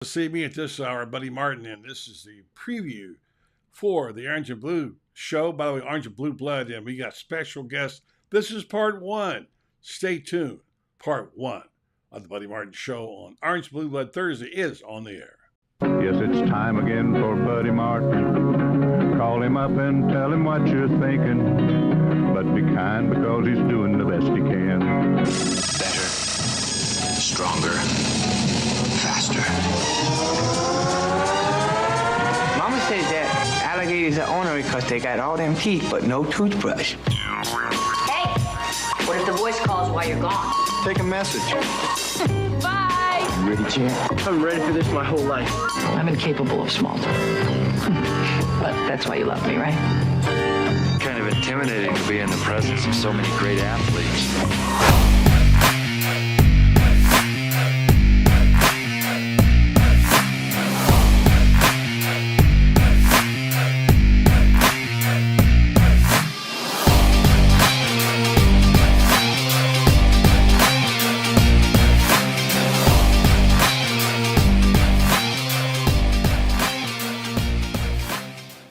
See me at this hour, Buddy Martin, and this is the preview for the Orange and Blue show. By the way, Orange and Blue Blood, and we got special guests. This is part one. Stay tuned. Part one of the Buddy Martin show on Orange Blue Blood Thursday is on the air. Yes, it's time again for Buddy Martin. Call him up and tell him what you're thinking. But be kind because he's doing the best he can. Better, stronger, faster. Mama says that alligators are ornery because they got all them teeth but no toothbrush. Hey, what if the voice calls while you're gone? Take a message. Bye! You ready, champ? I'm ready for this my whole life. I'm incapable of small talk. But that's why you love me, right? Kind of intimidating to be in the presence of so many great athletes.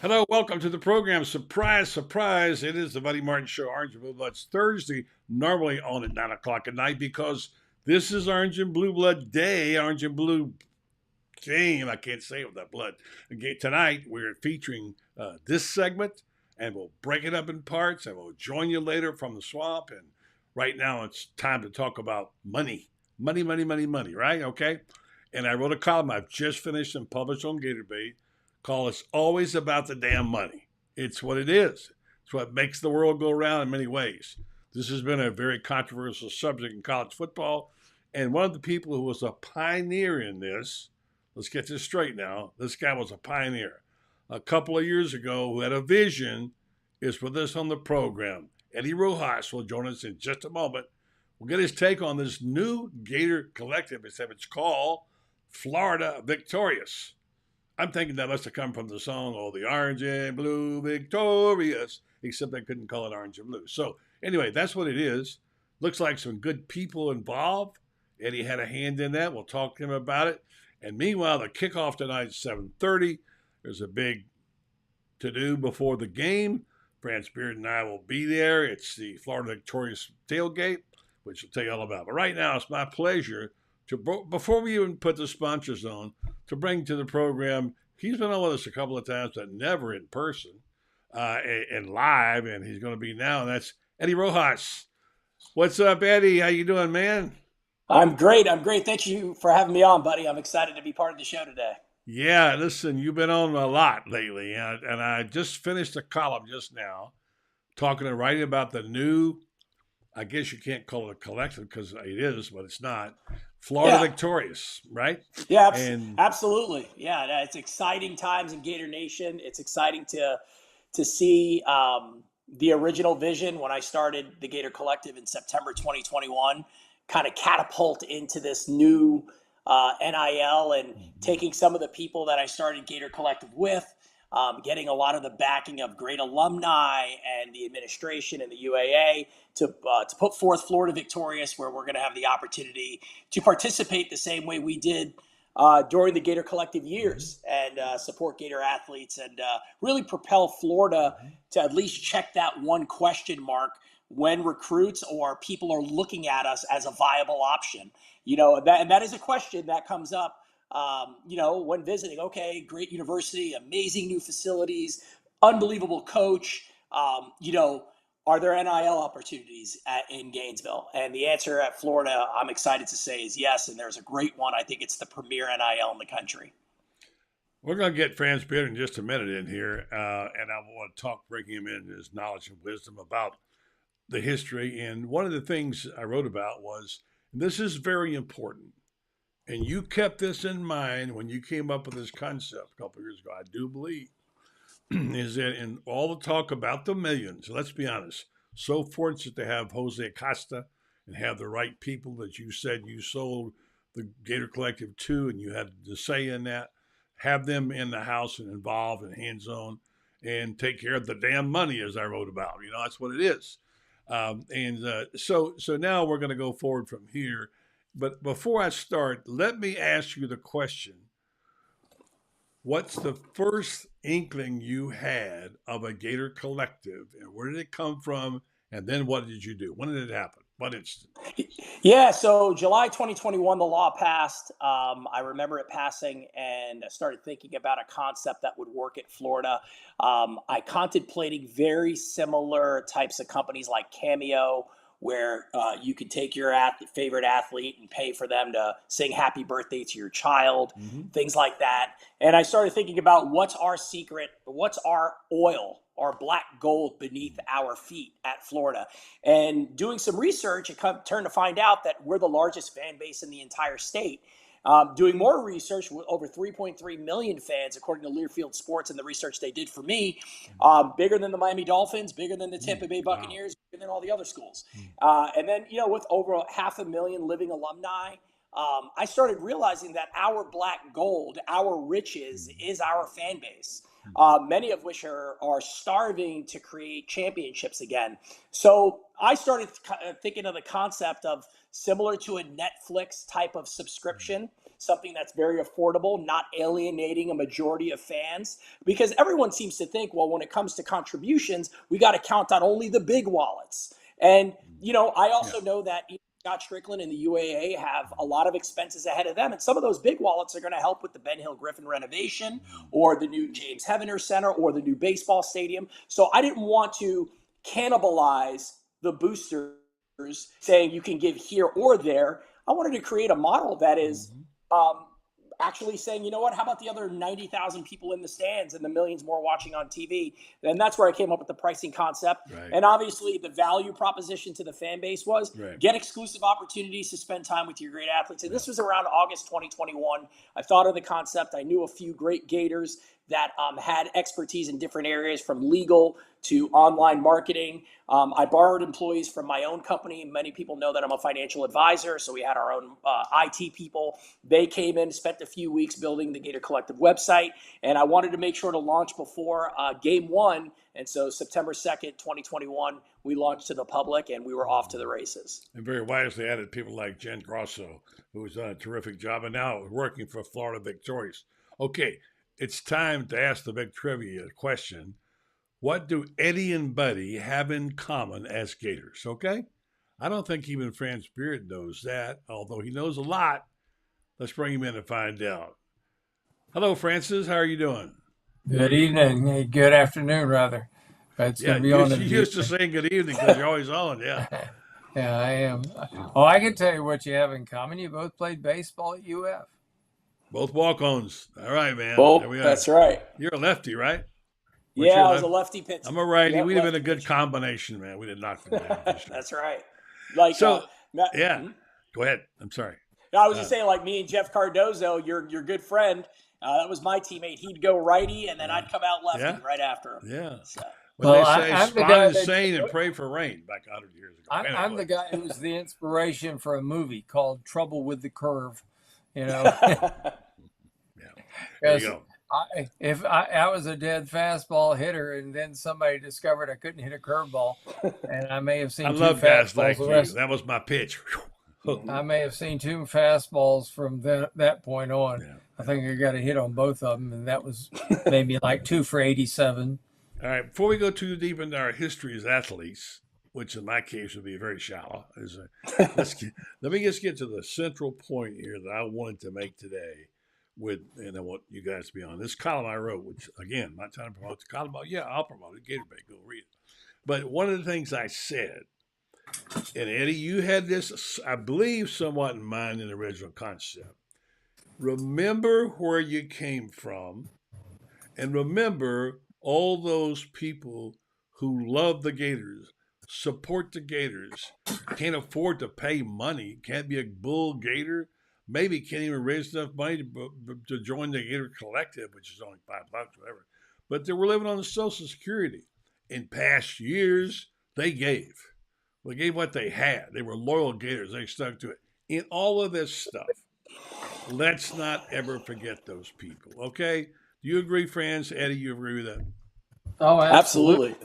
Hello, welcome to the program. Surprise, surprise. It is the Buddy Martin Show, Orange and Blue Blood. It's Thursday, normally on at 9 o'clock at night because this is Orange and Blue Blood Day, Orange and Blue game. I can't say it without blood. Again, tonight, we're featuring this segment, and we'll break it up in parts, and we'll join you later from the swamp. And right now, it's time to talk about money. Money, right? Okay? And I wrote a column I've just finished and published on Gator Bait. Call It's Always About the Damn Money. It's what it is. It's what makes the world go around in many ways. This has been a very controversial subject in college football. And one of the people who was a pioneer in this, let's get this straight now, this guy was a pioneer. A couple of years ago, who had a vision, is with us on the program. Eddie Rojas will join us in just a moment. We'll get his take on this new Gator collective. It's called Florida Victorious. I'm thinking that must have come from the song, Oh, the Orange and Blue Victorious, except they couldn't call it Orange and Blue. So anyway, that's what it is. Looks like some good people involved. Eddie had a hand in that. We'll talk to him about it. And meanwhile, the kickoff tonight is 7:30. There's a big to-do before the game. France Beard and I will be there. It's the Florida Victorious tailgate, which we'll tell you all about. But right now, it's my pleasure to, before we even put the sponsors on, to bring to the program, he's been on with us a couple of times, but never in person and live, and he's going to be now, and that's Eddie Rojas. What's up, Eddie? How you doing, man? I'm great. Thank you for having me on, buddy. I'm excited to be part of the show today. Yeah, listen, you've been on a lot lately, and I just finished a column just now talking and writing about the new, I guess you can't call it a collective because it is, but it's not, Florida Victorious, right? Yeah, absolutely. Yeah, it's exciting times in Gator Nation. It's exciting to see the original vision when I started the Gator Collective in September 2021 kind of catapult into this new NIL and taking some of the people that I started Gator Collective with, getting a lot of the backing of great alumni and the administration and the UAA to put forth Florida Victorious, where we're going to have the opportunity to participate the same way we did during the Gator Collective years and support Gator athletes and really propel Florida to at least check that one question mark when recruits or people are looking at us as a viable option. You know, that is a question that comes up when visiting. Okay, great university, amazing new facilities, unbelievable coach. Are there NIL opportunities in Gainesville? And the answer at Florida, I'm excited to say, is yes. And there's a great one. I think it's the premier NIL in the country. We're going to get Franz Beard in just a minute in here, and I want to bring him in his knowledge and wisdom about the history. And one of the things I wrote about was, and this is very important, and you kept this in mind when you came up with this concept a couple of years ago, I do believe, is that in all the talk about the millions, let's be honest, so fortunate to have Jose Acosta and have the right people that you said you sold the Gator Collective to, and you had the say in that, have them in the house and involved and hands-on and take care of the damn money, as I wrote about. You know, that's what it is. So now we're going to go forward from here. But before I start, let me ask you the question what's the first inkling you had of a Gator Collective, and where did it come from? And then what did you do? When did it happen? What instant? Yeah, so July 2021, the law passed. I remember it passing, and I started thinking about a concept that would work at Florida. I contemplating very similar types of companies like Cameo, where you could take your favorite athlete and pay for them to sing happy birthday to your child, things like that. And I started thinking about what's our secret, what's our oil, our black gold beneath our feet at Florida. And doing some research, it turned to find out that we're the largest fan base in the entire state. Doing more research with over 3.3 million fans, according to Learfield Sports and the research they did for me, bigger than the Miami Dolphins, bigger than the Tampa Bay Buccaneers, bigger than all the other schools. And then, with over 500,000 living alumni, I started realizing that our black gold, our riches, is our fan base. Many of which are starving to create championships again. So I started thinking of the concept of similar to a Netflix type of subscription, something that's very affordable, not alienating a majority of fans, because everyone seems to think, well, when it comes to contributions, we got to count on only the big wallets. And, I also know that Scott Strickland and the UAA have a lot of expenses ahead of them. And some of those big wallets are going to help with the Ben Hill Griffin renovation or the new James Heavener Center or the new baseball stadium. So I didn't want to cannibalize the boosters saying you can give here or there. I wanted to create a model that is actually saying, you know what, how about the other 90,000 people in the stands and the millions more watching on TV? And that's where I came up with the pricing concept. Right. And obviously the value proposition to the fan base was get exclusive opportunities to spend time with your great athletes. And this was around August 2021. I thought of the concept. I knew a few great Gators that had expertise in different areas, from legal to online marketing. I borrowed employees from my own company. Many people know that I'm a financial advisor, so we had our own IT people. They came in, spent a few weeks building the Gator Collective website, and I wanted to make sure to launch before game one. And so September 2nd, 2021, we launched to the public, and we were off to the races. And very wisely added people like Jen Grosso, who's done a terrific job, and now working for Florida Victorious. Okay, it's time to ask the big trivia question. What do Eddie and Buddy have in common as Gators? Okay? I don't think even Franz Beard knows that, although he knows a lot. Let's bring him in and find out. Hello, Francis. How are you doing? Good evening. Good afternoon, rather. It's going to be on the. You used to saying good evening because you're always on, yeah. Yeah, I am. Oh, I can tell you what you have in common. You both played baseball at UF. Both walk-ons. All right, man. Both. That's right. You're a lefty, right? Yeah, I was a lefty pitcher. I'm a righty. Yep, we'd have been a good combination, man. We'd have knocked them down. Sure. That's right. Like so, Go ahead. I'm sorry. I was just saying, like me and Jeff Cardozo, your good friend. That was my teammate. He'd go righty, and then I'd come out lefty right after him. Yeah. So. Well, they say spawn insane and pray for rain back 100 years ago. I'm the guy who was the inspiration for a movie called Trouble with the Curve. Yeah. There you go. I was a dead fastball hitter, and then somebody discovered I couldn't hit a curveball, and I may have seen. I love guys like you. That was my pitch. I may have seen 2 fastballs from that point on. Yeah. I think I got a hit on both of them, and that was maybe like 2 for 87. All right. Before we go too deep into our history as athletes, which in my case would be very shallow, let me just get to the central point here that I wanted to make today. And I want you guys to be on this column I wrote, which again, not trying to promote the column, but yeah, I'll promote it. Gator Bay, go read it. But one of the things I said, and Eddie, you had this, I believe, somewhat in mind in the original concept. Remember where you came from, and remember all those people who love the Gators, support the Gators, can't afford to pay money, can't be a bull Gator. Maybe can't even raise enough money to join the Gator Collective, which is only $5, whatever. But they were living on the Social Security. In past years, they gave. They gave what they had. They were loyal Gators. They stuck to it. In all of this stuff, let's not ever forget those people, okay? Do you agree, Franz? Eddie, you agree with that? Oh, absolutely.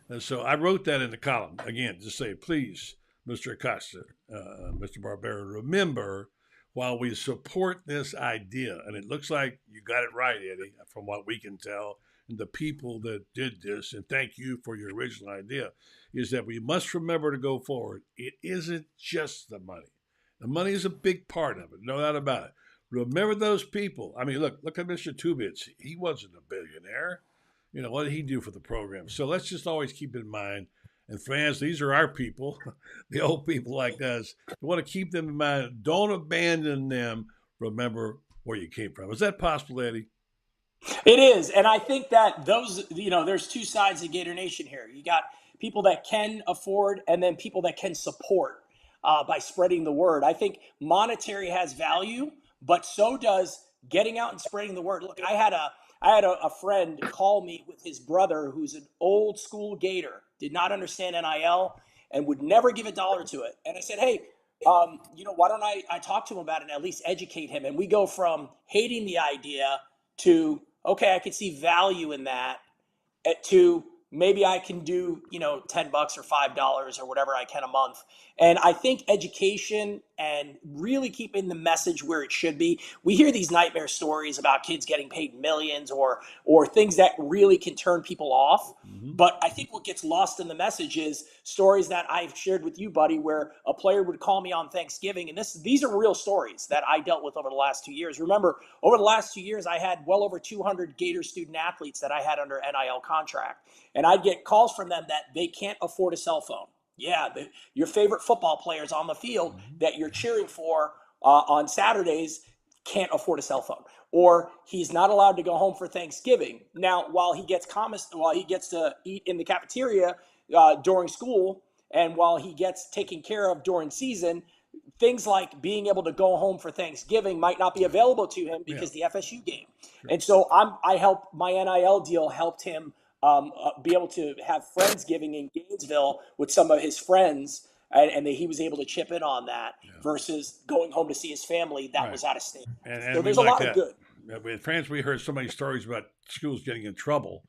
And so I wrote that in the column, again, to say, please, Mr. Acosta, Mr. Barbera, remember while we support this idea, and it looks like you got it right, Eddie, from what we can tell, and the people that did this, and thank you for your original idea, is that we must remember to go forward. It isn't just the money. The money is a big part of it, no doubt about it. Remember those people. I mean, look at Mr. Tubitz. He wasn't a billionaire. What did he do for the program? So let's just always keep in mind. And fans, these are our people, the old people like us. You want to keep them in mind. Don't abandon them. Remember where you came from. Is that possible, Eddie? It is. And I think that there's two sides of Gator Nation here. You got people that can afford and then people that can support by spreading the word. I think monetary has value, but so does getting out and spreading the word. Look, I had a friend call me with his brother who's an old school Gator, did not understand NIL and would never give a dollar to it. And I said, hey, why don't I talk to him about it and at least educate him? And we go from hating the idea to, okay, I could see value in that, to maybe I can do, $10 or $5 or whatever I can a month. And I think education and really keeping the message where it should be. We hear these nightmare stories about kids getting paid millions or things that really can turn people off. But I think what gets lost in the message is stories that I've shared with you, buddy, where a player would call me on Thanksgiving. And these are real stories that I dealt with over the last 2 years. Remember, over the last 2 years, I had well over 200 Gator student athletes that I had under NIL contract. And I'd get calls from them that they can't afford a cell phone. Yeah, your favorite football players on the field that you're cheering for on Saturdays can't afford a cell phone, or he's not allowed to go home for Thanksgiving. Now, while he gets to eat in the cafeteria during school, and while he gets taken care of during season, things like being able to go home for Thanksgiving might not be available to him because the FSU game. Sure. And so my NIL deal helped him be able to have Friendsgiving in Gainesville with some of his friends, and he was able to chip in on that versus going home to see his family that was out of state. And so there's a lot of good. In France, we heard so many stories about schools getting in trouble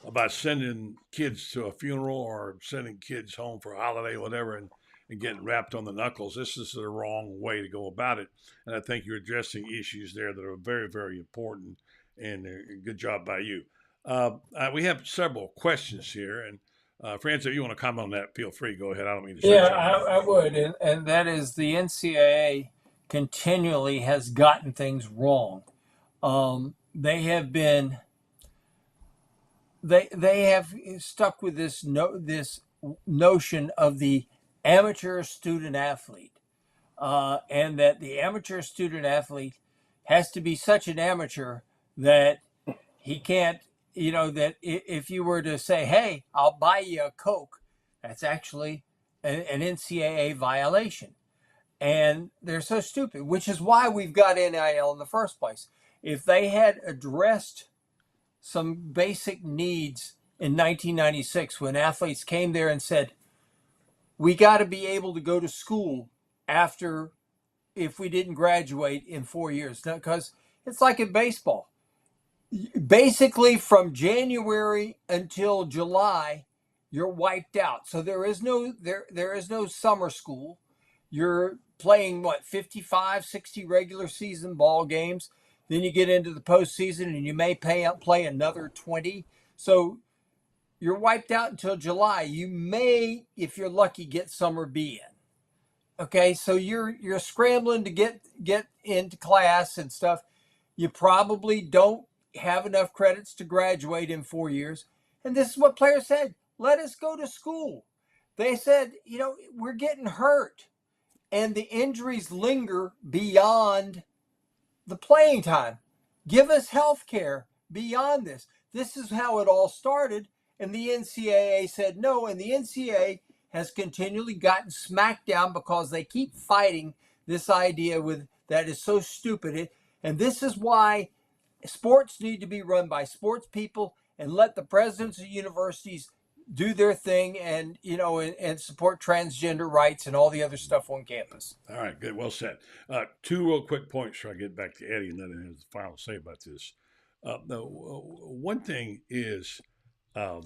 about sending kids to a funeral or sending kids home for a holiday, whatever, and getting wrapped on the knuckles. This is the wrong way to go about it. And I think you're addressing issues there that are very, very important, and good job by you. We have several questions here, and Francis, if you want to comment on that, feel free. Go ahead. I don't mean to. Yeah, I would, and that is the NCAA continually has gotten things wrong. They have been. They have stuck with this notion of the amateur student athlete, and that the amateur student athlete has to be such an amateur that he can't. That if you were to say, hey, I'll buy you a Coke, that's actually an NCAA violation. And they're so stupid, which is why we've got NIL in the first place. If they had addressed some basic needs in 1996 when athletes came there and said, we got to be able to go to school if we didn't graduate in 4 years. Because it's like in baseball. Basically, from January until July, you're wiped out. So there is no summer school. You're playing 55, 60 regular season ball games. Then you get into the postseason and you may play another 20. So you're wiped out until July. You may, if you're lucky, get summer B in. Okay, so you're scrambling to get into class and stuff. You probably don't have enough credits to graduate in 4 years. And this is what players said. Let us go to school. They said, we're getting hurt. And the injuries linger beyond the playing time. Give us health care beyond this. This is how it all started. And the NCAA said no. And the NCAA has continually gotten smacked down because they keep fighting this idea that is so stupid. And this is why sports need to be run by sports people and let the presidents of universities do their thing and support transgender rights and all the other stuff on campus. All right, good, well said. Two real quick points before I get back to Eddie, and then I have the final say about this. One thing is I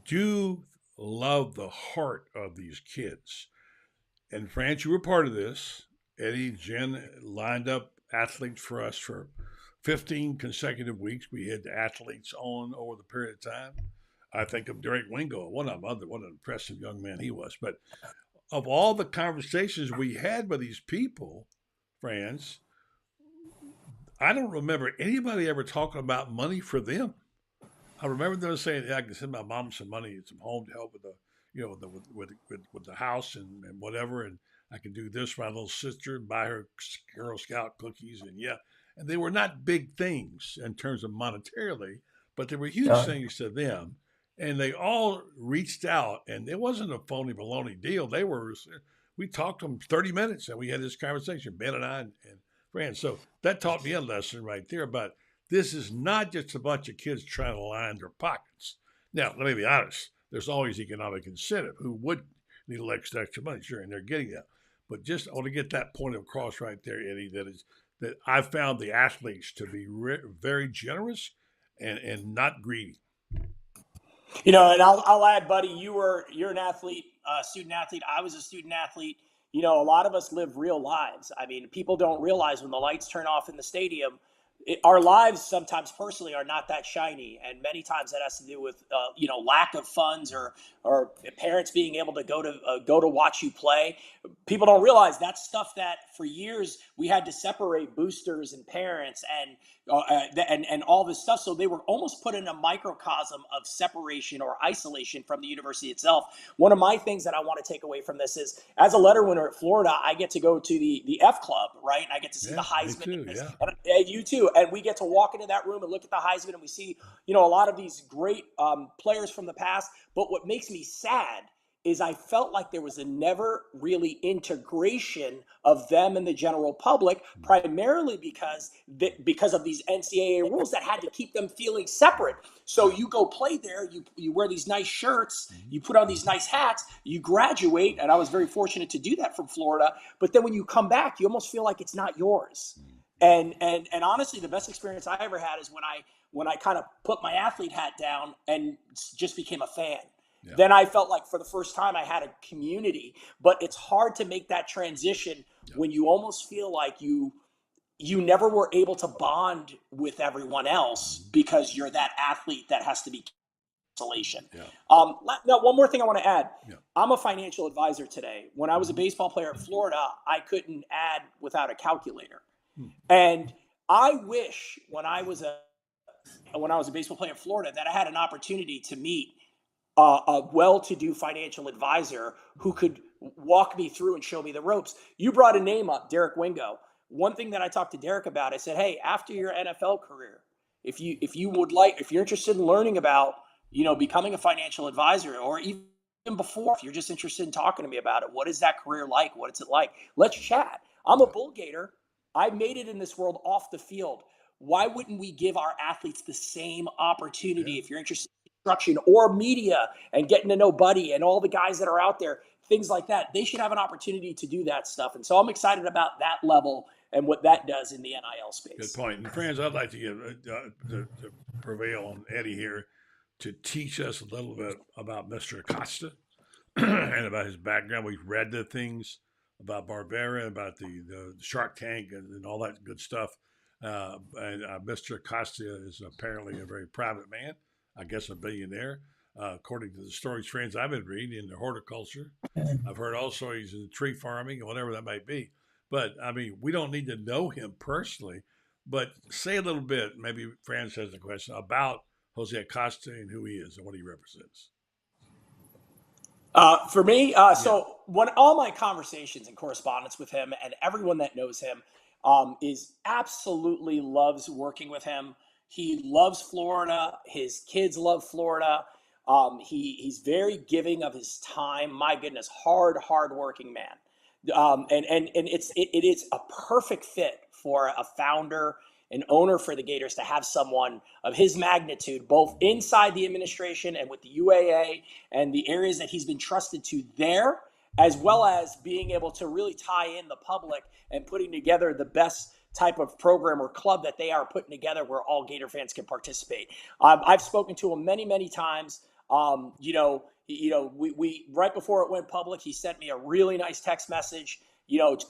do love the heart of these kids. And France, you were part of this. Eddie, Jen lined up athletes for us for 15 consecutive weeks. We had athletes on over the period of time. I think of Derek Wingo, what an impressive young man he was. But of all the conversations we had with these people, France, I don't remember anybody ever talking about money for them. I remember them saying, "Yeah, I can send my mom some money and some home to help with the, with the house and whatever, and I can do this for my little sister and buy her Girl Scout cookies." And yeah, and they were not big things in terms of monetarily, but they were huge things to them. And they all reached out, and it wasn't a phony baloney deal. We talked to them 30 minutes, and we had this conversation, Ben and I and Fran. So that taught me a lesson right there about this is not just a bunch of kids trying to line their pockets. Now, let me be honest. There's always economic incentive. Who would need a little extra money? Sure, and they're getting that. But just I want to get that point across right there, Eddie, that I found the athletes to be very generous and not greedy. And I'll add, buddy, you're an athlete, student athlete. I was a student athlete. A lot of us live real lives. I mean, people don't realize when the lights turn off in the stadium, our lives sometimes personally are not that shiny, and many times that has to do with lack of funds or parents being able to go to watch you play. People don't realize that's stuff that for years we had to separate boosters and parents and all this stuff. So they were almost put in a microcosm of separation or isolation from the university itself. One of my things that I want to take away from this is, as a letter winner at Florida, I get to go to the F Club, right? I get to see the Heisman. Me too, and you too. And we get to walk into that room and look at the Heisman, and we see, a lot of these great players from the past. But what makes me sad is I felt like there was a never really integration of them and the general public, primarily because of these NCAA rules that had to keep them feeling separate. So you go play there, you wear these nice shirts, you put on these nice hats, you graduate, and I was very fortunate to do that from Florida. But then when you come back, you almost feel like it's not yours. And honestly, the best experience I ever had is when I kind of put my athlete hat down and just became a fan. Yeah. Then I felt like for the first time I had a community, but it's hard to make that transition when you almost feel like you never were able to bond with everyone else because you're that athlete that has to be isolation. Yeah. Now, one more thing I want to add. Yeah. I'm a financial advisor today. When I was a baseball player at Florida, I couldn't add without a calculator. And I wish when I was a baseball player in Florida that I had an opportunity to meet a well-to-do financial advisor who could walk me through and show me the ropes. You brought a name up, Derek Wingo. One thing that I talked to Derek about, I said, hey, after your NFL career, if you're interested in learning about, becoming a financial advisor, or even before, if you're just interested in talking to me about it, what is that career like? What is it like? Let's chat. I'm a Bull Gator. I made it in this world off the field. Why wouldn't we give our athletes the same opportunity? If you're interested in instruction or media and getting to know Buddy and all the guys that are out there, things like that, they should have an opportunity to do that stuff. And so I'm excited about that level and what that does in the NIL space. Good point. And friends, I'd like to give to prevail on Eddie here to teach us a little bit about Mr. Acosta and about his background. We've read the things about Barbera, about the Shark Tank and all that good stuff. And Mr. Acosta is apparently a very private man, I guess a billionaire, according to the stories, friends, I've been reading in the horticulture. I've heard also he's in tree farming, whatever that might be. But, I mean, we don't need to know him personally, but say a little bit, maybe Franz has a question, about Jose Acosta and who he is and what he represents. For me, so when all my conversations and correspondence with him and everyone that knows him is absolutely loves working with him. He loves Florida. His kids love Florida. He's very giving of his time. My goodness, hard-working man. And it is a perfect fit for a founder, an owner for the Gators, to have someone of his magnitude, both inside the administration and with the UAA and the areas that he's been trusted to there, as well as being able to really tie in the public and putting together the best type of program or club that they are putting together where all Gator fans can participate. I've spoken to him many, many times. we right before it went public, he sent me a really nice text message,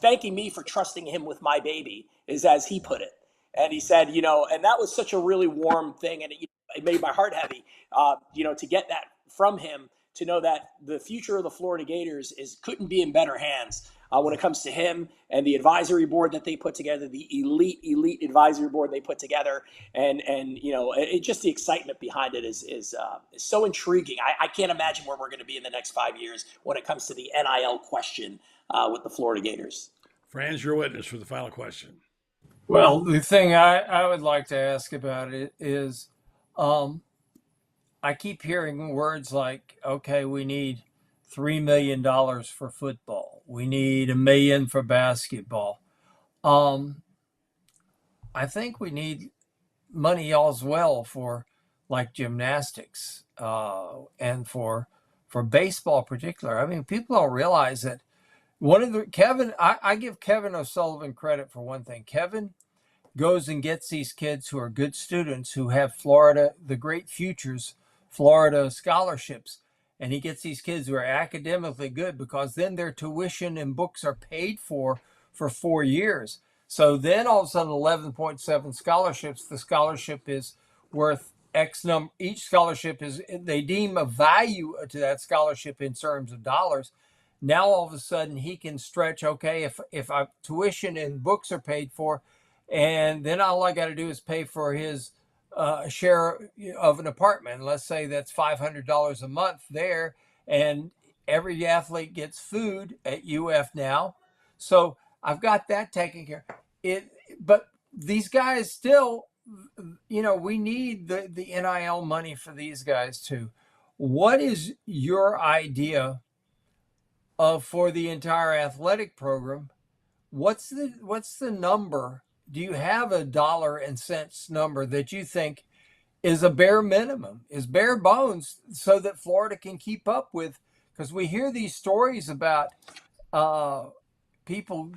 thanking me for trusting him with my baby, is as he put it. And he said, and that was such a really warm thing, and it made my heart heavy, to get that from him, to know that the future of the Florida Gators couldn't be in better hands when it comes to him and the advisory board that they put together, the elite advisory board they put together, and just the excitement behind it is so intriguing. I can't imagine where we're going to be in the next 5 years when it comes to the NIL question with the Florida Gators. Franz, your witness for the final question. Well, the thing I would like to ask about it is, I keep hearing words like, okay, we need $3 million for football. We need $1 million for basketball. I think we need money as well for like gymnastics and for baseball in particular. I mean, people don't realize that I give Kevin O'Sullivan credit for one thing. Kevin goes and gets these kids who are good students who have the great futures, Florida scholarships. And he gets these kids who are academically good because then their tuition and books are paid for 4 years. So then all of a sudden 11.7 scholarships, the scholarship is worth X number. Each scholarship they deem a value to that scholarship in terms of dollars. Now all of a sudden he can stretch, okay, if tuition and books are paid for, and then all I got to do is pay for his share of an apartment. Let's say that's $500 a month there, and every athlete gets food at UF now. So I've got that taken care of. But these guys still, we need the NIL money for these guys too. What is your idea for the entire athletic program? What's the number? Do you have a dollar and cents number that you think is a bare minimum, is bare bones, so that Florida can keep up with? Because we hear these stories about people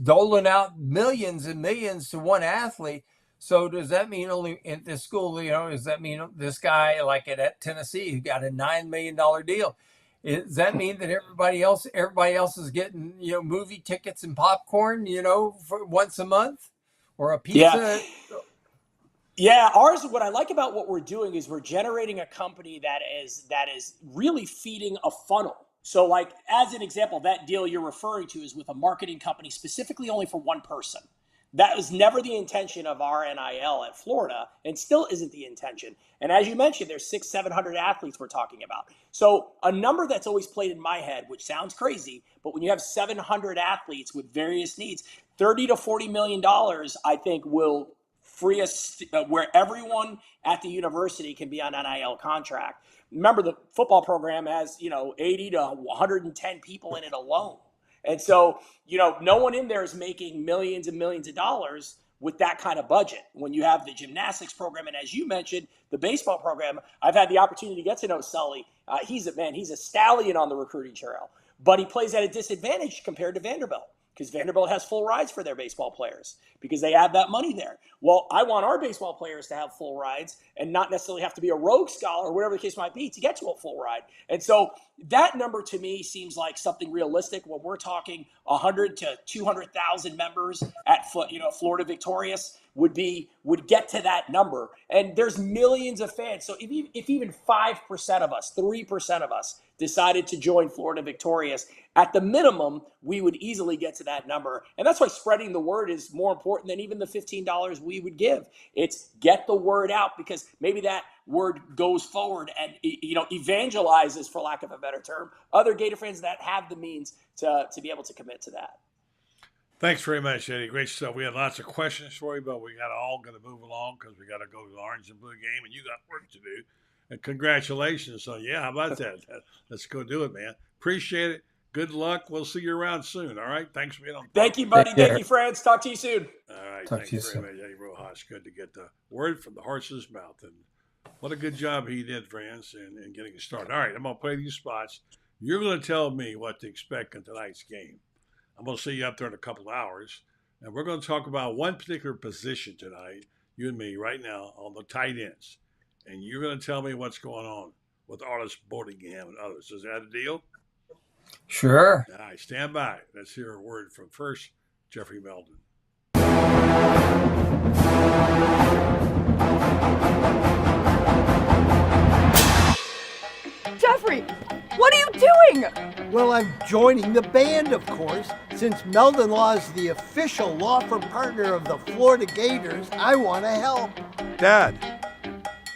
doling out millions and millions to one athlete. So does that mean only in this school, does that mean this guy like at Tennessee who got a $9 million deal? Does that mean that everybody else is getting, movie tickets and popcorn, for once a month, or a pizza? Yeah. Ours, what I like about what we're doing is we're generating a company that is really feeding a funnel. So like, as an example, that deal you're referring to is with a marketing company specifically only for one person. That was never the intention of our NIL at Florida, and still isn't the intention. And as you mentioned, there's 600-700 athletes we're talking about. So a number that's always played in my head, which sounds crazy, but when you have 700 athletes with various needs, $30 to $40 million, I think, will free us where everyone at the university can be on NIL contract. Remember, the football program has 80 to 110 people in it alone. And so, no one in there is making millions and millions of dollars with that kind of budget. When you have the gymnastics program, and as you mentioned, the baseball program, I've had the opportunity to get to know Sully. He's a stallion on the recruiting trail, but he plays at a disadvantage compared to Vanderbilt, because Vanderbilt has full rides for their baseball players because they have that money there. Well, I want our baseball players to have full rides and not necessarily have to be a Rogue Scholar or whatever the case might be to get to a full ride. And so that number to me seems like something realistic when we're talking 100 to 200,000 members at Florida Victorious would get to that number. And there's millions of fans. So if even 5% of us, 3% of us decided to join Florida Victorious, at the minimum, we would easily get to that number. And that's why spreading the word is more important than even the $15 we would give. It's get the word out, because maybe that word goes forward and evangelizes, for lack of a better term, other Gator fans that have the means to be able to commit to that. Thanks very much, Eddie. Great stuff. We had lots of questions for you, but we got all going to move along because we got to go to the Orange and Blue game, and you got work to do. And congratulations. So, yeah, how about that? Let's go do it, man. Appreciate it. Good luck. We'll see you around soon. All right. Thanks for being on. Thank you, buddy. Thank you, friends. Talk to you soon. All right. Thank you very much, Eddie Rojas. Good to get the word from the horse's mouth. And what a good job he did, friends, in getting it started. All right. I'm going to play these spots. You're going to tell me what to expect in tonight's game. I'm going to see you up there in a couple of hours. And we're going to talk about one particular position tonight, you and me, right now, on the tight ends. And you're going to tell me what's going on with Arliss Boardingham and others. Is that a deal? Sure. All right, stand by. Let's hear a word from first Jeffrey Meldon. Jeffrey, what are you doing? Well, I'm joining the band, of course. Since Meldon Law is the official law firm partner of the Florida Gators, I want to help. Dad,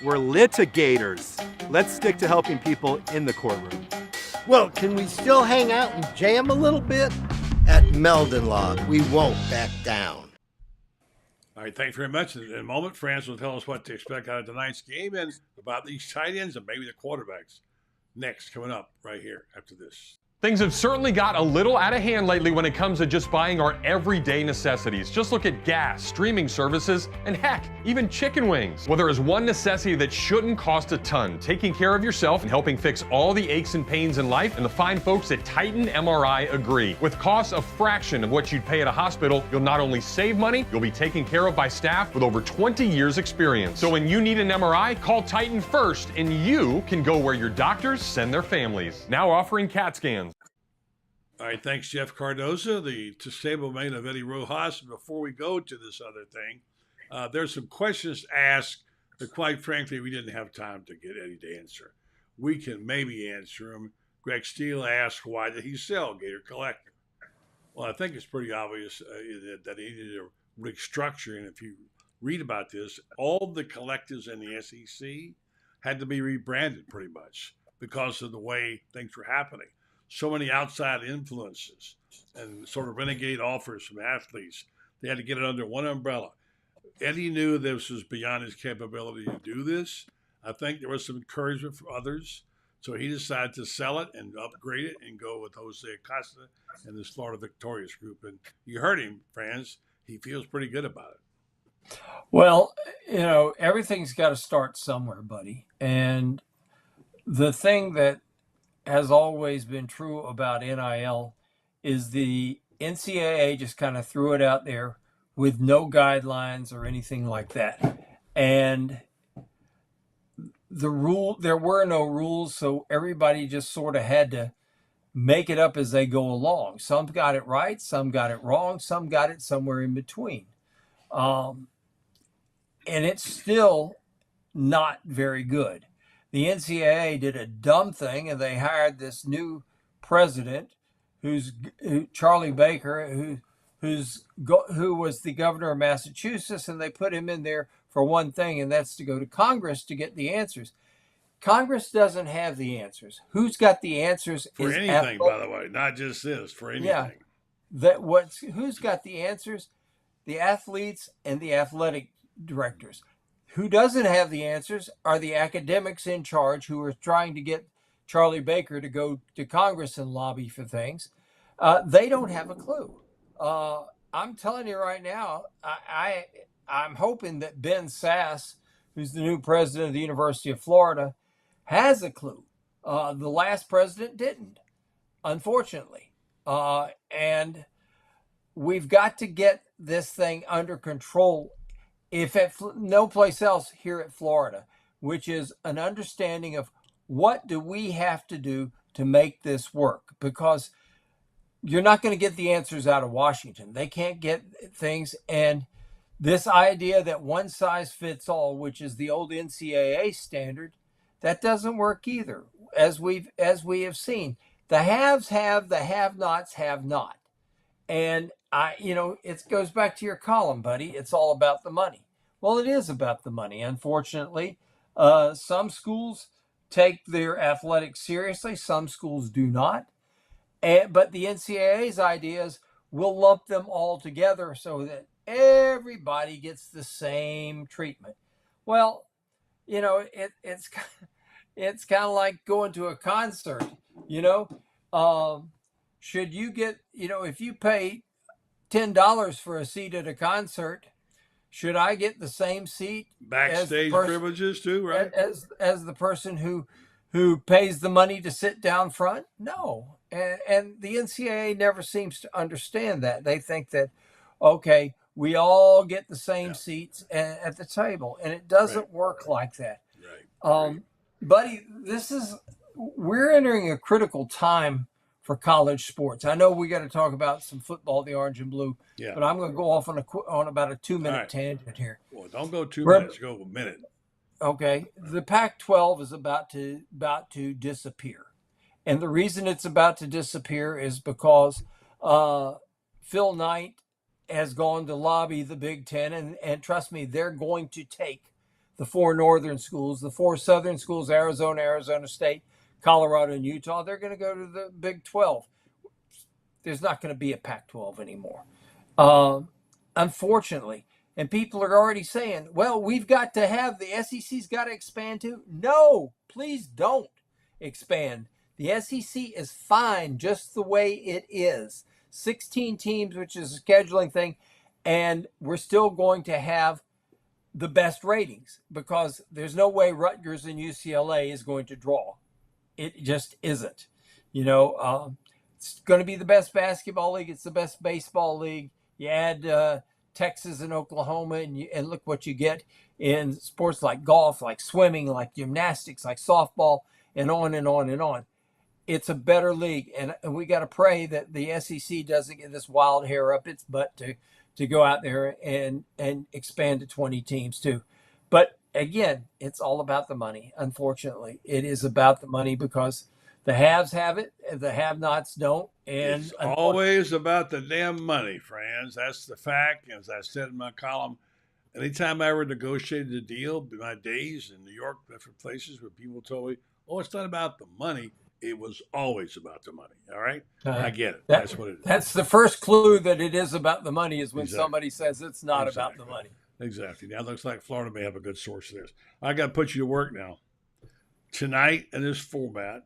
we're litigators. Let's stick to helping people in the courtroom. Well, can we still hang out and jam a little bit? At Meldon Law, we won't back down. All right, thank you very much. In a moment, Franz will tell us what to expect out of tonight's game and about these tight ends and maybe the quarterbacks. Next, coming up right here after this. Things have certainly got a little out of hand lately when it comes to just buying our everyday necessities. Just look at gas, streaming services, and heck, even chicken wings. Well, there is one necessity that shouldn't cost a ton: taking care of yourself and helping fix all the aches and pains in life, and the fine folks at Titan MRI agree. With costs a fraction of what you'd pay at a hospital, you'll not only save money, you'll be taken care of by staff with over 20 years experience. So when you need an MRI, call Titan first, and you can go where your doctors send their families. Now offering CAT scans. All right, thanks, Jeff Cardoza, the stablemate of Eddie Rojas. Before we go to this other thing, there's some questions asked that, quite frankly, we didn't have time to get Eddie to answer. We can maybe answer them. Greg Steele asked, why did he sell Gator Collective? Well, I think it's pretty obvious that he needed a restructure. And if you read about this, all the collectives in the SEC had to be rebranded pretty much because of the way things were happening. So many outside influences and sort of renegade offers from athletes. They had to get it under one umbrella. Eddie knew this was beyond his capability to do this. I think there was some encouragement from others. So he decided to sell it and upgrade it and go with Jose Acosta and this Florida Victorious group. And you heard him, Franz. He feels pretty good about it. Well, everything's got to start somewhere, buddy. And the thing that has always been true about NIL is the NCAA just kind of threw it out there with no guidelines or anything like that. And there were no rules, so everybody just sort of had to make it up as they go along. Some got it right, some got it wrong, some got it somewhere in between. And it's still not very good. The NCAA did a dumb thing, and they hired this new president, Charlie Baker, who was the governor of Massachusetts, and they put him in there for one thing, and that's to go to Congress to get the answers. Congress doesn't have the answers. Who's got the answers? For anything, by the way, not just this, for anything. Yeah. Who's got the answers? The athletes and the athletic directors. Who doesn't have the answers are the academics in charge who are trying to get Charlie Baker to go to Congress and lobby for things. They don't have a clue. I'm telling you right now, I'm hoping that Ben Sass, who's the new president of the University of Florida, has a clue. The last president didn't, unfortunately. And we've got to get this thing under control, if at no place else, here at Florida, which is an understanding of what do we have to do to make this work, because you're not going to get the answers out of Washington. They can't get things. And this idea that one size fits all, which is the old NCAA standard, that doesn't work either. As we have seen, the haves have, the have-nots have not. And it goes back to your column, buddy. It's all about the money. Well, it is about the money. Unfortunately, some schools take their athletics seriously. Some schools do not. But the NCAA's idea is we'll lump them all together so that everybody gets the same treatment. Well, it's kind of like going to a concert. Should you get, if you pay $10 for a seat at a concert, should I get the same seat? Backstage privileges too, right? As the person who pays the money to sit down front? No. And the NCAA never seems to understand that. They think that, okay, we all get the same seats at the table, and it doesn't work like that. Right. buddy, we're entering a critical time for college sports. I know we got to talk about some football, the orange and blue, but I'm going to go off on about a 2-minute tangent here. Well, don't go 2 minutes. Go a minute. Okay, the Pac-12 is about to disappear, and the reason it's about to disappear is because Phil Knight has gone to lobby the Big Ten, and trust me, they're going to take the 4 northern schools, the 4 southern schools, Arizona State, Colorado, and Utah. They're going to go to the Big 12. There's not going to be a Pac-12 anymore, unfortunately. And people are already saying, well, we've got to have the SEC's got to expand too. No, please don't expand. The SEC is fine just the way it is. 16 teams, which is a scheduling thing, and we're still going to have the best ratings because there's no way Rutgers and UCLA is going to draw. It just isn't. It's going to be the best basketball league. It's the best baseball league. You add Texas and Oklahoma, and look what you get in sports like golf, like swimming, like gymnastics, like softball, and on and on and on. It's a better league, and we got to pray that the SEC doesn't get this wild hair up its butt to go out there and expand to 20 teams too. But again, it's all about the money. Unfortunately, it is about the money because the haves have it, the have-nots don't. And it's always about the damn money, friends. That's the fact. As I said in my column, anytime I ever negotiated a deal, in my days in New York, different places where people told me, oh, it's not about the money. It was always about the money. All right? I get it. That's what it is. That's the first clue that it is about the money is when somebody says it's not about the money. Exactly. Now it looks like Florida may have a good source of this. I got to put you to work now. Tonight in this format,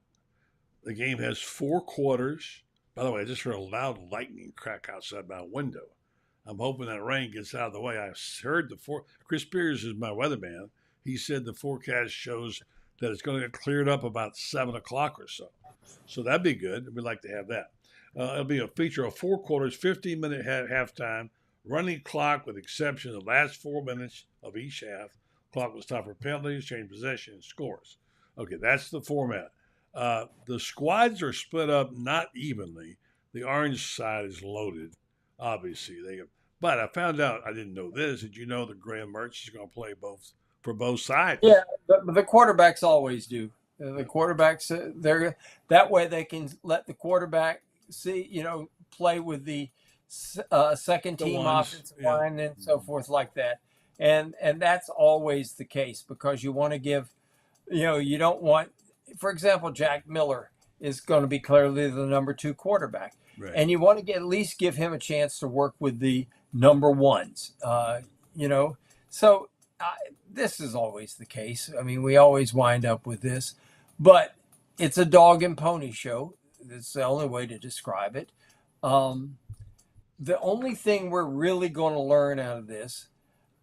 the game has 4 quarters. By the way, I just heard a loud lightning crack outside my window. I'm hoping that rain gets out of the way. I heard Chris Spears is my weatherman. He said the forecast shows that it's going to get cleared up about 7 o'clock or so. So that'd be good. We'd like to have that. It'll be a feature of 4 quarters, 15-minute halftime, running clock with exception of the last 4 minutes of each half. Clock will stop for penalties, change possession, and scores. Okay, that's the format. The squads are split up not evenly. The orange side is loaded, obviously. But I found out, I didn't know this. Did you know that Graham Mertz is going to play for both sides? Yeah, but the quarterbacks always do. The quarterbacks, that way they can let the quarterback play with the second team offensive line and so forth like that. And that's always the case because you want to give, you don't want, for example, Jack Miller is going to be clearly the number 2 quarterback. Right. And you want to at least give him a chance to work with the number 1s, So this is always the case. I mean, we always wind up with this. But it's a dog and pony show. That's the only way to describe it. The only thing we're really going to learn out of this,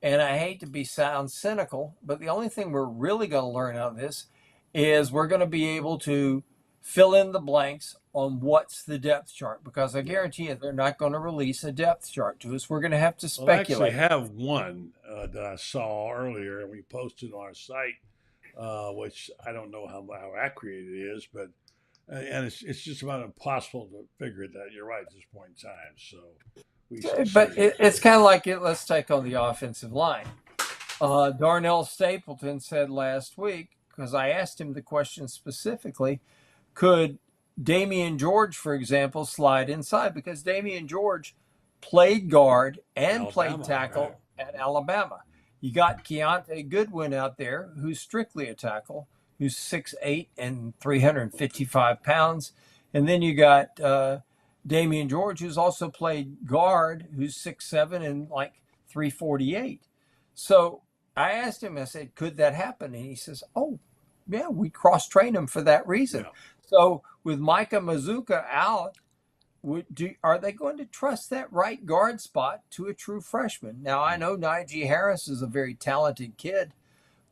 and I hate to sound cynical, but the only thing we're really going to learn out of this is we're going to be able to fill in the blanks on what's the depth chart, because I guarantee you they're not going to release a depth chart to us. We're going to have to speculate. I actually have one that I saw earlier, and we posted on our site, which I don't know how accurate it is, but and it's just about impossible to figure it out. You're right at this point in time. So, it's kind of like it. Let's take on the offensive line. Darnell Stapleton said last week, because I asked him the question specifically, could Damian George, for example, slide inside? Because Damian George played guard and played tackle at Alabama. You got Keontae Goodwin out there, who's strictly a tackle, who's 6'8" and 355 pounds. And then you got Damian George, who's also played guard, who's 6'7" and like 348. So I asked him, I said, could that happen? And he says, oh, yeah, we cross-train him for that reason. Yeah. So with Micah Mazuka out, are they going to trust that right guard spot to a true freshman? Now, I know Najee Harris is a very talented kid,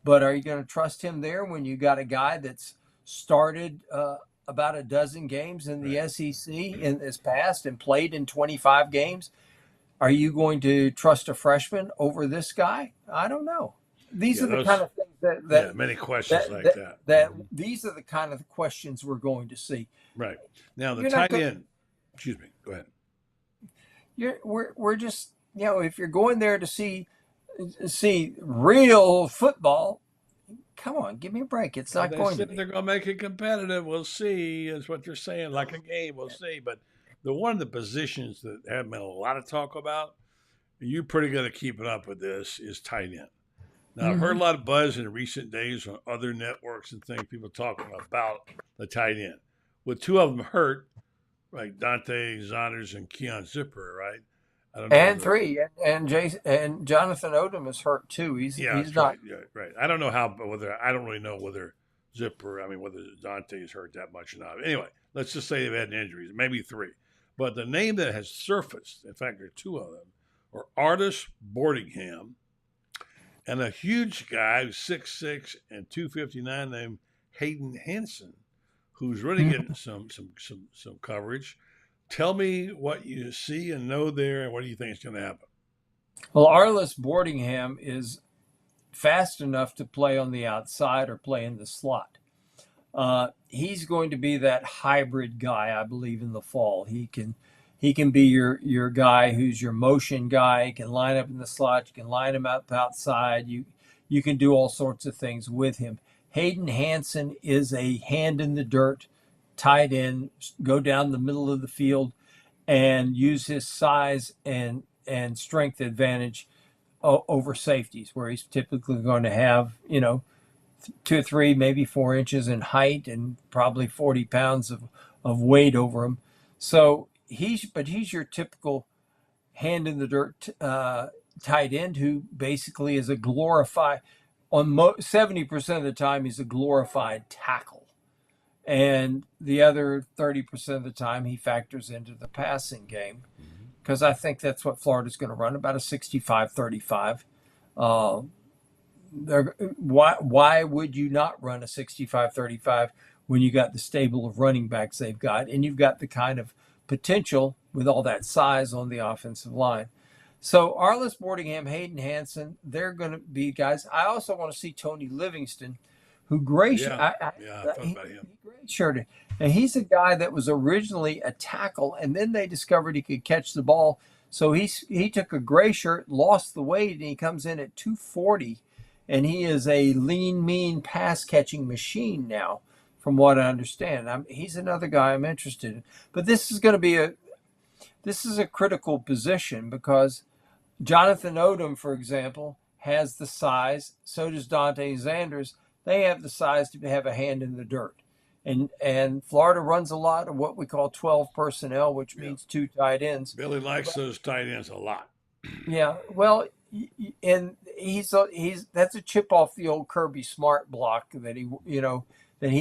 but are you going to trust him there when you got a guy that's started about a dozen games in the SEC in this past and played in 25 games? Are you going to trust a freshman over this guy? I don't know. These are the kind of things that many questions like that. These are the kind of questions we're going to see. Right. Now the tight end. Excuse me. Go ahead. We're just, if you're going there to see real football, come on, give me a break. It's not going to be. They're going to make it competitive. We'll see, is what they're saying. Like a game, we'll see. But one of the positions that have been a lot of talk about, you're pretty good at keeping up with this, is tight end. Now, I've heard a lot of buzz in recent days on other networks and things, people talking about the tight end. With two of them hurt, like Dante Zonders and Keon Zipper, right? I don't know. And three, and Jonathan Odom is hurt too. He's not right. Yeah, right. I don't know I don't really know whether whether Dante is hurt that much or not. Anyway, let's just say they've had injuries, maybe three. But the name that has surfaced, in fact, there are two of them, are Artis Boardingham and a huge guy who's 6'6" and 259 named Hayden Hansen, who's really getting some coverage. Tell me what you see and know there, and what do you think is going to happen? Well, Arlis Boardingham is fast enough to play on the outside or play in the slot. He's going to be that hybrid guy, I believe, in the fall. He can be your guy who's your motion guy. He can line up in the slot. You can line him up outside. You can do all sorts of things with him. Hayden Hansen is a hand in the dirt tight end, go down the middle of the field and use his size and strength advantage over safeties, where he's typically going to have 2 or 3, maybe 4 inches in height and probably 40 pounds of weight over him. So he's your typical hand in the dirt tight end who basically is a glorified, on 70% of the time, he's a glorified tackle. And the other 30% of the time, he factors into the passing game, because I think that's what Florida's going to run, about a 65-35. Why would you not run a 65-35 when you got the stable of running backs they've got, and you've got the kind of potential with all that size on the offensive line? So Arlis Boardingham, Hayden Hansen, they're going to be guys. I also want to see Tony Livingston, who redshirted. And he's a guy that was originally a tackle, and then they discovered he could catch the ball. So he took a gray shirt, lost the weight, and he comes in at 240, and he is a lean, mean pass-catching machine now, from what I understand. He's another guy I'm interested in. But this is a critical position, because Jonathan Odom, for example, has the size. So does Dante Zanders. They have the size to have a hand in the dirt. And Florida runs a lot of what we call 12 personnel, which means 2 tight ends. Billy likes those tight ends a lot. Yeah, well, and that's a chip off the old Kirby Smart block that he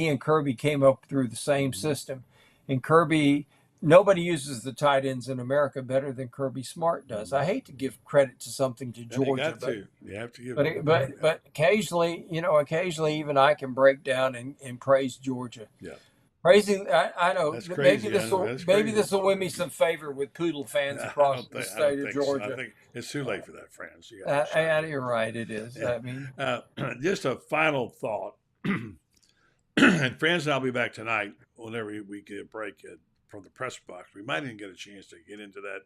and Kirby came up through the same system. And Kirby, nobody uses the tight ends in America better than Kirby Smart does. I hate to give credit to something to Georgia, you have to give but occasionally, even I can break down and praise Georgia. Yeah, praising. I know. That's crazy. Maybe this will win me some favor with Poodle fans across the state of Georgia. So. I think it's too late for that, France. You're right. It is. Yeah. I mean, just a final thought. And France and I'll be back tonight whenever we get a break from the press box. We might even get a chance to get into that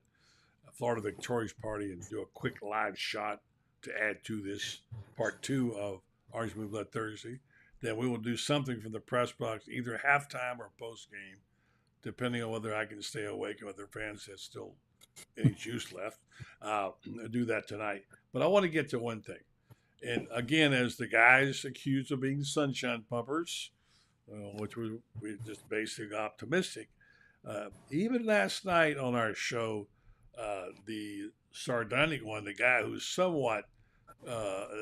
Florida Victorious Party and do a quick live shot to add to this part 2 of Orange Blue Blood Thursday. Then we will do something from the press box, either halftime or post game, depending on whether I can stay awake and whether fans have still any juice left. I'll do that tonight. But I want to get to one thing. And again, as the guys accused of being sunshine pumpers, which we're just basically optimistic, even last night on our show, the sardonic one, the guy who's somewhat,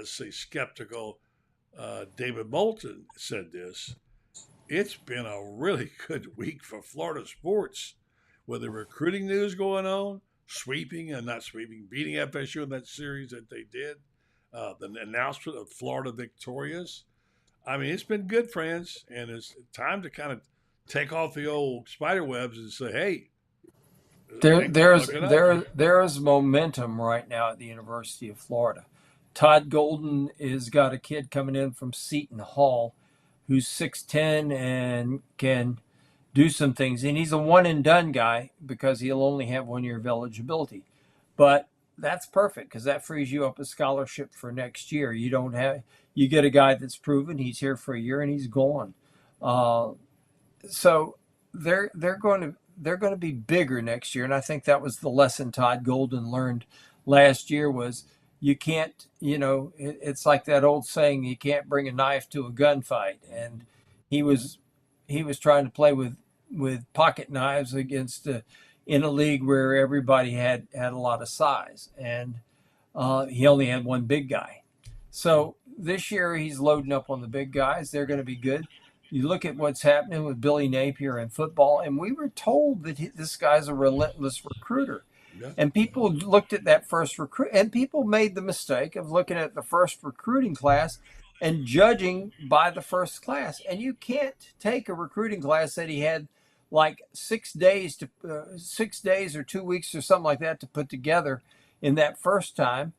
skeptical, David Moulton, said this: it's been a really good week for Florida sports, with the recruiting news going on, beating FSU in that series that they did, the announcement of Florida victorious. I mean, it's been good, friends, and it's time to kind of take off the old spider webs and say, hey, there is momentum right now at the University of Florida. Todd Golden is got a kid coming in from Seton Hall who's 6'10" and can do some things. And he's a one and done guy because he'll only have 1 year of eligibility. But that's perfect because that frees you up a scholarship for next year. You get a guy that's proven he's here for a year and he's gone. So they're going to be bigger next year. And I think that was the lesson Todd Golden learned last year was you can't, it's like that old saying, you can't bring a knife to a gunfight. And he was trying to play with pocket knives against in a league where everybody had a lot of size, and he only had one big guy. So this year he's loading up on the big guys. They're going to be good. You look at what's happening with Billy Napier in football, and we were told that this guy's a relentless recruiter. Yeah. And people looked at that first recruit, and people made the mistake of looking at the first recruiting class and judging by the first class. And you can't take a recruiting class that he had like 6 days or 2 weeks or something like that to put together in that first time.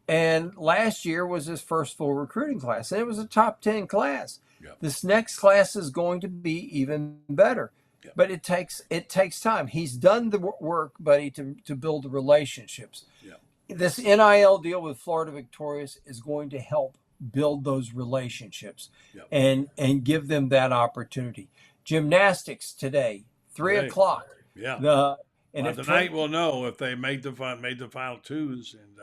And last year was his first full recruiting class, and it was a top 10 class. Yep. This next class is going to be even better. Yep. But it takes time. He's done the work, buddy, to build the relationships. Yep. This NIL deal with Florida Victorious is going to help build those relationships. Yep. and give them that opportunity. Gymnastics today, 3:00. Yeah. Tonight we'll know if they made the final twos, and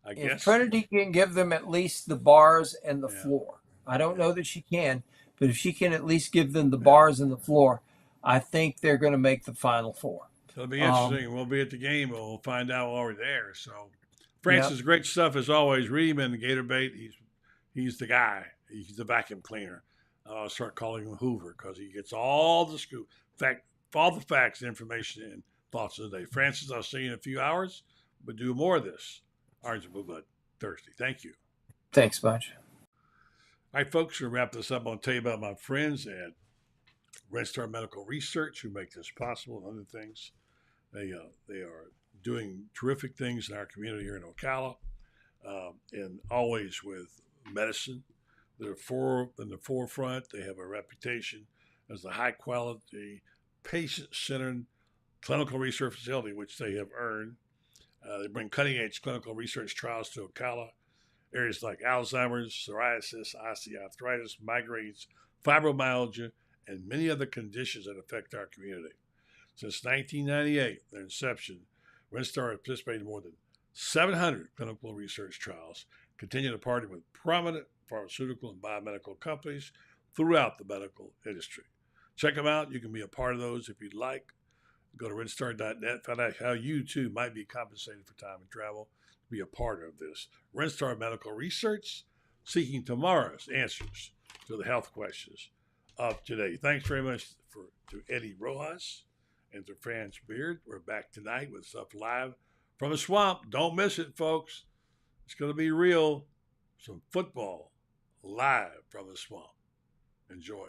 I guess if Trinity can give them at least the bars and the floor. I don't know that she can, but if she can at least give them the bars and the floor, I think they're going to make the Final Four. It'll be interesting. We'll be at the game. We'll find out while we're there. So, Francis, great stuff as always. Read him in the Gator Bait. He's the guy. He's the vacuum cleaner. I'll start calling him Hoover because he gets all the scoop. In fact, all the facts, information, and thoughts of the day. Francis, I'll see you in a few hours, but do more of this. Orange and Blue Blood Thursday. Thank you. Thanks, Bunch. All right, folks, we're going to wrap this up. I'll tell you about my friends at Red Star Medical Research who make this possible and other things. They are doing terrific things in our community here in Ocala, and always with medicine. They're in the forefront. They have a reputation as a high-quality, patient-centered clinical research facility, which they have earned. They bring cutting-edge clinical research trials to Ocala. Areas like Alzheimer's, psoriasis, osteoarthritis, migraines, fibromyalgia, and many other conditions that affect our community. Since 1998, their inception, Red Star has participated in more than 700 clinical research trials, continue to partner with prominent pharmaceutical and biomedical companies throughout the medical industry. Check them out. You can be a part of those if you'd like. Go to redstar.net, find out how you, too, might be compensated for time and travel to be a part of this. Red Star Medical Research, seeking tomorrow's answers to the health questions of today. Thanks very much to Eddie Rojas and to Franz Beard. We're back tonight with stuff live from the swamp. Don't miss it, folks. It's going to be real. Some football live from the swamp. Enjoy.